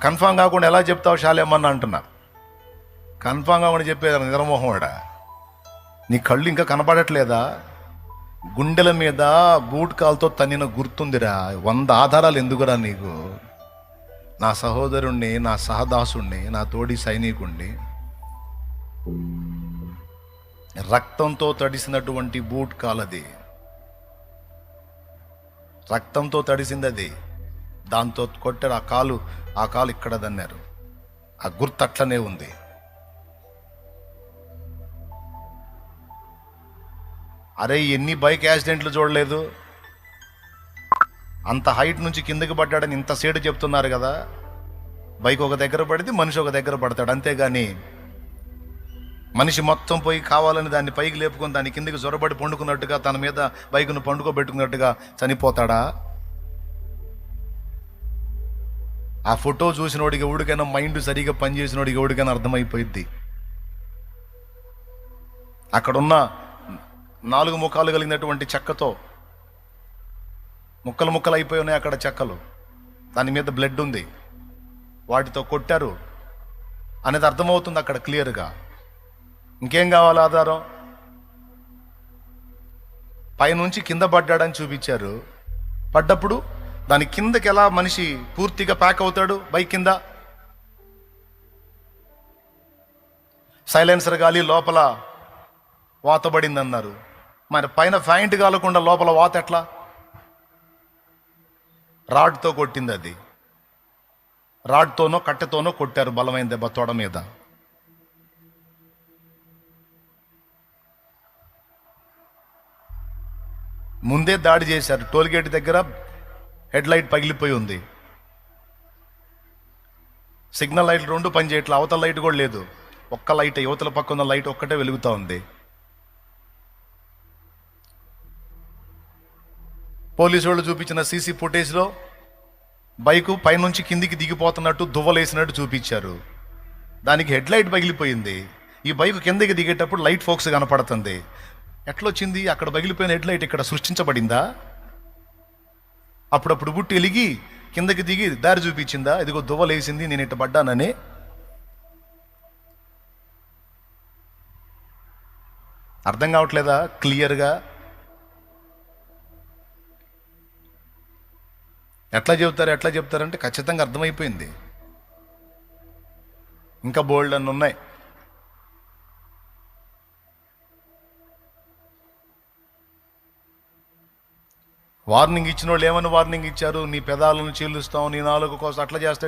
Confirm కాకుండా ఎలా చెప్తావు శాలేమన్నా అంటున్నా. కన్ఫామ్ కాకుండా చెప్పేది నిద్రమోహండా. నీ కళ్ళు ఇంకా కనపడట్లేదా? గుండెల మీద బూట్ కాల్తో తన్నిన గుర్తుందిరా. 100 ఆధారాలు ఎందుకురా నీకు? నా సహోదరుణ్ణి, నా సహదాసుణ్ణి, నా తోడి సైనికుణ్ణి రక్తంతో తడిసినటువంటి బూట్ కాలది, రక్తంతో తడిసింది అది. దాంతో కొట్టారు. ఆ కాలు ఇక్కడ దన్నారు. ఆ గుర్తు అట్లనే ఉంది. అరే ఎన్ని బైక్ యాక్సిడెంట్లు చూడలేదు? అంత హైట్ నుంచి కిందకి పడ్డాడని ఇంత సేటు చెప్తున్నారు కదా. బైక్ ఒక దగ్గర పడితే మనిషి ఒక దగ్గర పడతాడు, అంతేగాని మనిషి మొత్తం పోయి కావాలని దాన్ని పైకి లేపుకొని దాని కిందకి జొరబడి పండుకున్నట్టుగా తన మీద బైకును పండుకోబెట్టుకున్నట్టుగా చనిపోతాడా? ఆ ఫోటో చూసినోడికి ఎవడికైనా, మైండ్ సరిగా పనిచేసినోడికి ఎవడికైనా అర్థమైపోయింది. అక్కడున్న 4 ముఖాలు కలిగినటువంటి చెక్కతో ముక్కలు ముక్కలు అయిపోయి ఉన్నాయి. అక్కడ చెక్కలు, దాని మీద బ్లడ్ ఉంది, వాటితో కొట్టారు అనేది అర్థమవుతుంది అక్కడ క్లియర్గా. ఇంకేం కావాలి ఆధారం? పైనుంచి కింద పడ్డాడని చూపించారు. పడ్డప్పుడు దాని కిందకి ఎలా మనిషి పూర్తిగా ప్యాక్ అవుతాడు? బైక్ కింద సైలెన్సర్ గాలి లోపల వాతబడింది అన్నారు. మరి పైన ఫ్యాంట్ కాలకుండా లోపల వాత ఎట్లా? రాడ్తో కొట్టింది అది. రాడ్తోనో కట్టెతోనో కొట్టారు, బలమైన దెబ్బ తొడ మీద. ముందే దాడి చేశారు. టోల్గేట్ దగ్గర హెడ్ లైట్ పగిలిపోయి ఉంది. సిగ్నల్ లైట్లు 2 పనిచేయట్లా. అవతల లైట్ కూడా లేదు, ఒక్క లైట్, యువతల పక్క ఉన్న లైట్ ఒక్కటే వెలుగుతూ ఉంది. పోలీసు వాళ్ళు చూపించిన సీసీ ఫుటేజ్లో బైకు పైనుంచి కిందికి దిగిపోతున్నట్టు దువ్వలేసినట్టు చూపించారు. దానికి హెడ్ లైట్ పగిలిపోయింది. ఈ బైకు కిందకి దిగేటప్పుడు లైట్ ఫోక్స్ కనపడుతుంది. ఎట్లొచ్చింది? అక్కడ పగిలిపోయిన హెడ్ లైట్ ఇక్కడ సృష్టించబడిందా? అప్పుడప్పుడు బుట్టి వెలిగి కిందకి దిగి దారి చూపించిందా? ఇదిగో దువ్వలేసింది, నేను ఇట్ట పడ్డానని. అర్థం కావట్లేదా క్లియర్గా? ఎట్లా చెప్తారంటే ఖచ్చితంగా అర్థమైపోయింది. ఇంకా బోల్డ్ అన్ని ఉన్నాయి. వార్నింగ్ ఇచ్చిన వాళ్ళు ఏమని వార్నింగ్ ఇచ్చారు? నీ పెదాలను చీలుస్తాం, నీ నాలుగు కోసం అట్లా చేస్తే